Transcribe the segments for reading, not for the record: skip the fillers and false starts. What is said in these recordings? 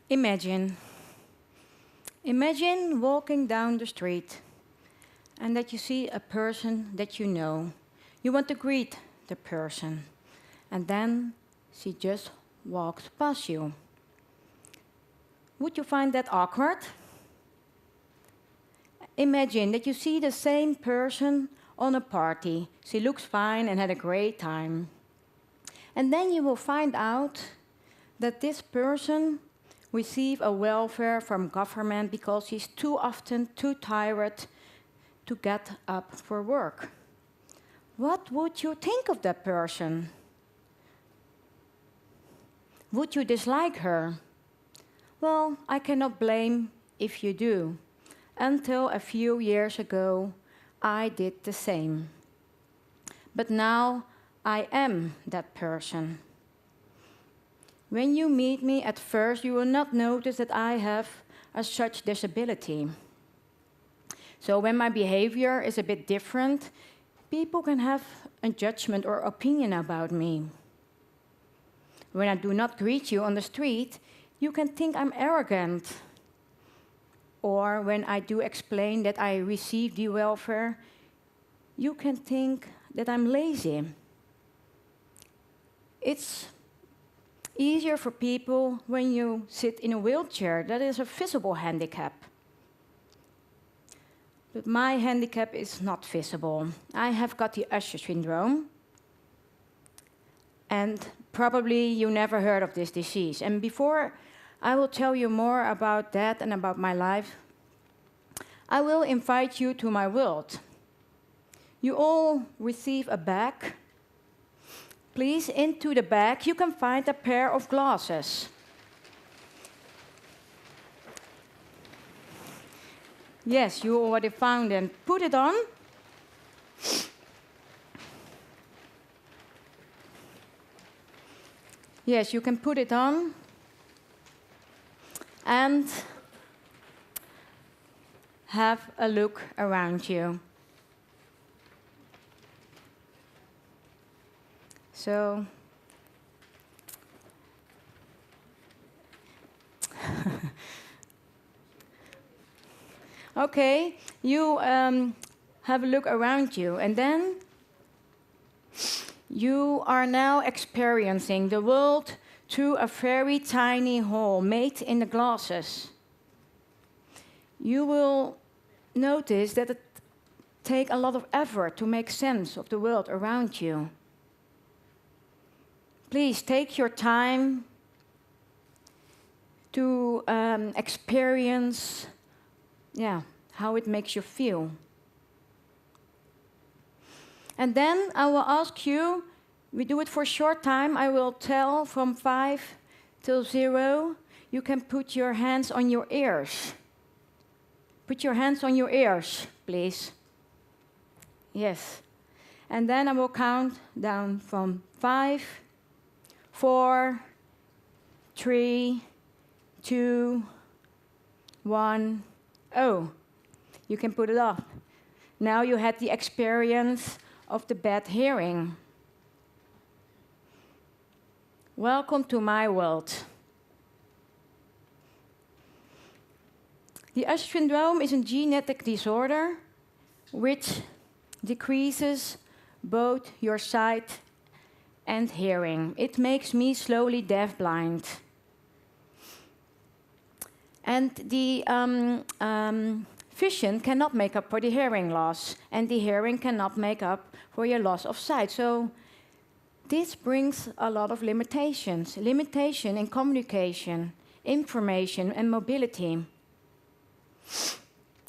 Imagine. Imagine walking down the street and that you see a person that you know. You want to greet the person, and then she just walks past you. Would you find that awkward? Imagine that you see the same person on a party. She looks fine and had a great time. And then you will find out that this person receives a welfare from government because he's too often too tired to get up for work. What would you think of that person? Would you dislike her? Well, I cannot blame if you do. Until a few years ago, I did the same. But now I am that person. When you meet me at first, you will not notice that I have such disability. So when my behavior is a bit different, people can have a judgment or opinion about me. When I do not greet you on the street, you can think I'm arrogant. Or when I do explain that I receive the welfare, you can think that I'm lazy. It's easier for people when you sit in a wheelchair. That is a visible handicap. But my handicap is not visible. I have got the Usher Syndrome. And probably you never heard of this disease. And before I will tell you more about that and about my life, I will invite you to my world. You all receive a bag. Please, into the bag you can find a pair of glasses. Yes, you already found them. Put it on. Yes, you can put it on. And have a look around you. So, okay, you have a look around you, and then you are now experiencing the world through a very tiny hole made in the glasses. You will notice that it takes a lot of effort to make sense of the world around you. Please take your time to experience how it makes you feel. And then I will ask you, we do it for a short time, I will tell from 5 till 0, you can put your hands on your ears. Put your hands on your ears, please. Yes. And then I will count down from 5, 4, 3, 2, 1. Oh, you can put it off. Now you had the experience of the bad hearing. Welcome to my world. The Usher syndrome is a genetic disorder which decreases both your sight and hearing. It makes me slowly deafblind. And the vision cannot make up for the hearing loss, and the hearing cannot make up for your loss of sight. So this brings a lot of limitations. Limitation in communication, information, and mobility.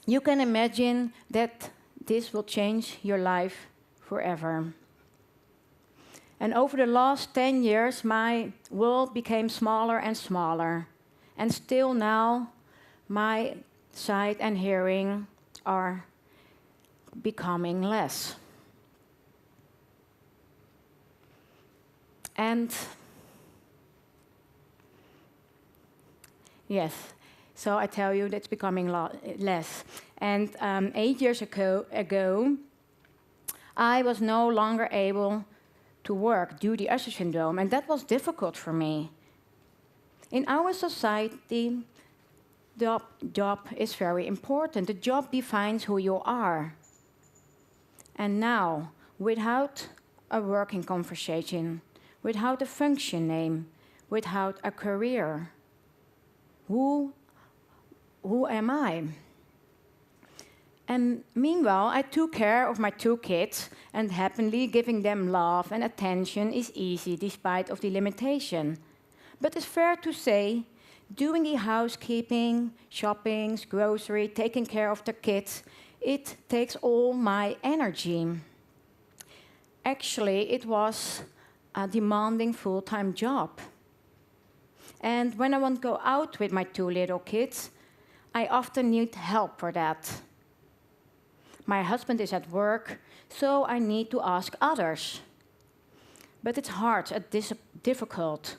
You can imagine that this will change your life forever. And over the last 10 years, my world became smaller and smaller. And still now, my sight and hearing are becoming less. And yes, so I tell you that's becoming less. And 8 years ago, I was no longer able to work due to Usher syndrome, and that was difficult for me. In our society, the job is very important. The job defines who you are. And now, without a working conversation, without a function name, without a career, who am I? And meanwhile, I took care of my 2 kids, and happily giving them love and attention is easy despite of the limitation. But it's fair to say, doing the housekeeping, shopping, grocery, taking care of the kids, it takes all my energy. Actually, it was a demanding full-time job. And when I want to go out with my 2 little kids, I often need help for that. My husband is at work, so I need to ask others. But it's hard and difficult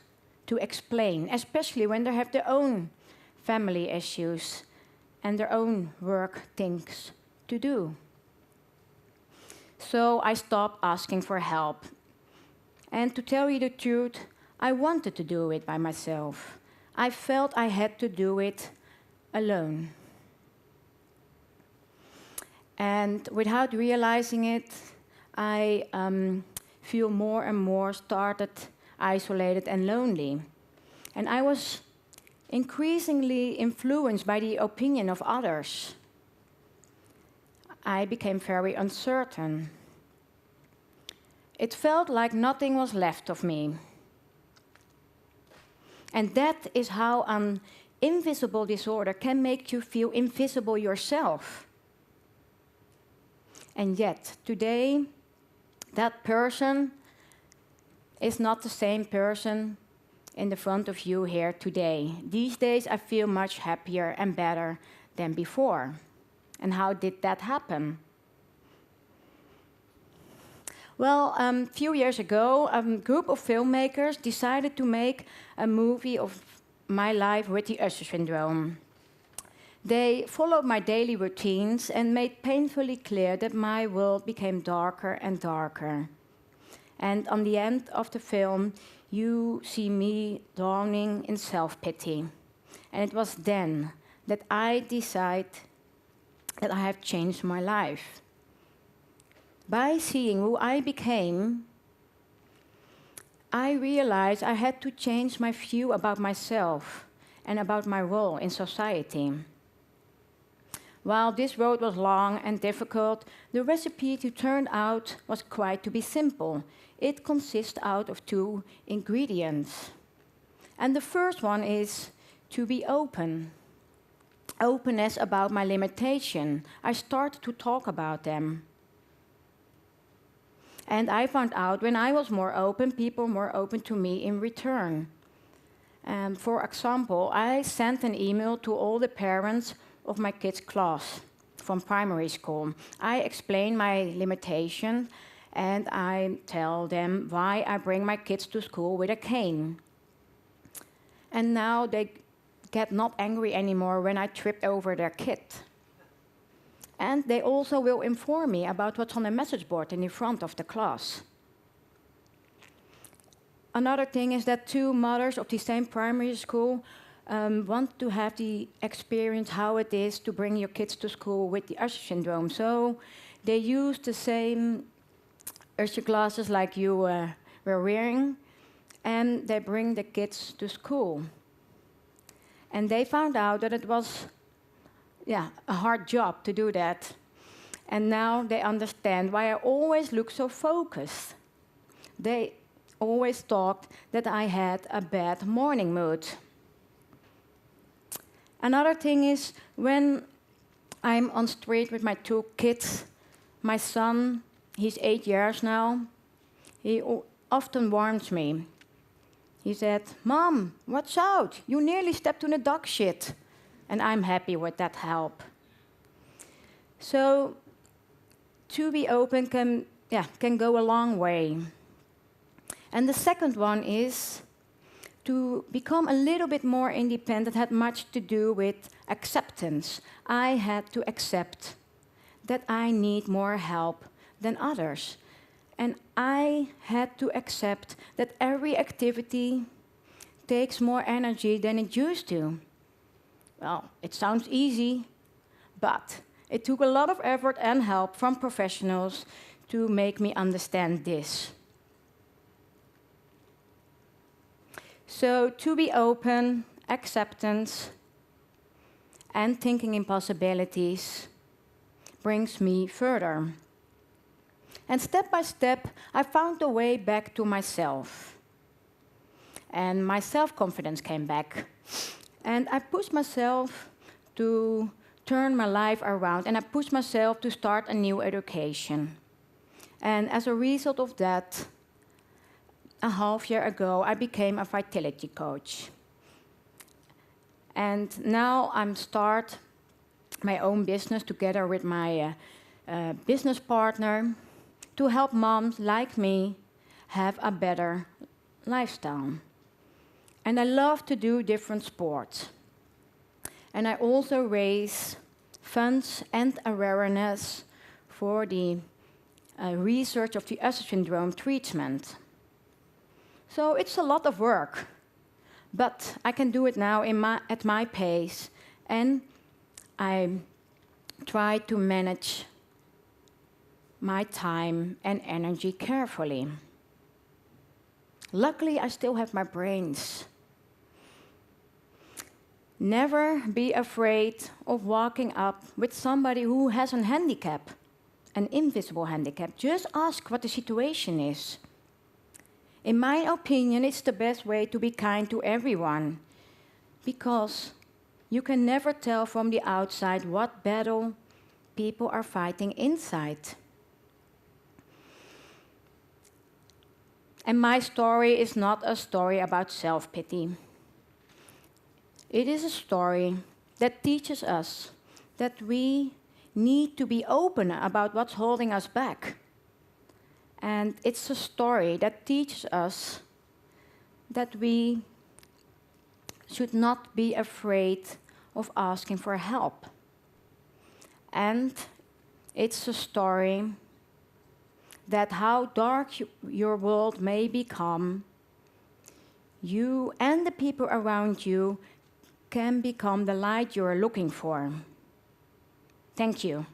to explain, especially when they have their own family issues and their own work things to do. So I stopped asking for help. And to tell you the truth, I wanted to do it by myself. I felt I had to do it alone. And without realizing it, I feel more and more started isolated and lonely. And I was increasingly influenced by the opinion of others. I became very uncertain. It felt like nothing was left of me. And that is how an invisible disorder can make you feel invisible yourself. And yet, today, that person is not the same person in the front of you here today. These days, I feel much happier and better than before. And how did that happen? Well, a few years ago, a group of filmmakers decided to make a movie of my life with the Usher Syndrome. They followed my daily routines and made painfully clear that my world became darker and darker. And on the end of the film, you see me drowning in self-pity. And it was then that I decided that I have changed my life. By seeing who I became, I realized I had to change my view about myself and about my role in society. While this road was long and difficult, the recipe to turn out was quite to be simple. It consists out of 2 ingredients. And the first one is to be open. Openness about my limitation. I started to talk about them. And I found out when I was more open, people were more open to me in return. For example, I sent an email to all the parents of my kids' class from primary school. I explain my limitation and I tell them why I bring my kids to school with a cane. And now they get not angry anymore when I tripped over their kid. And they also will inform me about what's on the message board in the front of the class. Another thing is that 2 mothers of the same primary school want to have the experience how it is to bring your kids to school with the Usher Syndrome. So they use the same Usher glasses like you were wearing, and they bring the kids to school. And they found out that it was a hard job to do that. And now they understand why I always look so focused. They always thought that I had a bad morning mood. Another thing is when I'm on street with my 2 kids, my son, he's 8 years now, he often warns me. He said, "Mom, watch out, you nearly stepped on a dog shit." And I'm happy with that help. So to be open can go a long way. And the second one is to become a little bit more independent had much to do with acceptance. I had to accept that I need more help than others. And I had to accept that every activity takes more energy than it used to. Well, it sounds easy, but it took a lot of effort and help from professionals to make me understand this. So to be open, acceptance, and thinking in possibilities brings me further. And step by step, I found a way back to myself. And my self-confidence came back. And I pushed myself to turn my life around, and I pushed myself to start a new education. And as a result of that, a half year ago, I became a vitality coach. And now I'm start my own business together with my business partner to help moms like me have a better lifestyle. And I love to do different sports. And I also raise funds and awareness for the research of the Usher Syndrome treatment. So it's a lot of work, but I can do it now at my pace, and I try to manage my time and energy carefully. Luckily, I still have my brains. Never be afraid of walking up with somebody who has a handicap, an invisible handicap. Just ask what the situation is. In my opinion, it's the best way to be kind to everyone, because you can never tell from the outside what battle people are fighting inside. And my story is not a story about self-pity. It is a story that teaches us that we need to be open about what's holding us back. And it's a story that teaches us that we should not be afraid of asking for help. And it's a story that how dark your world may become, you and the people around you can become the light you're looking for. Thank you.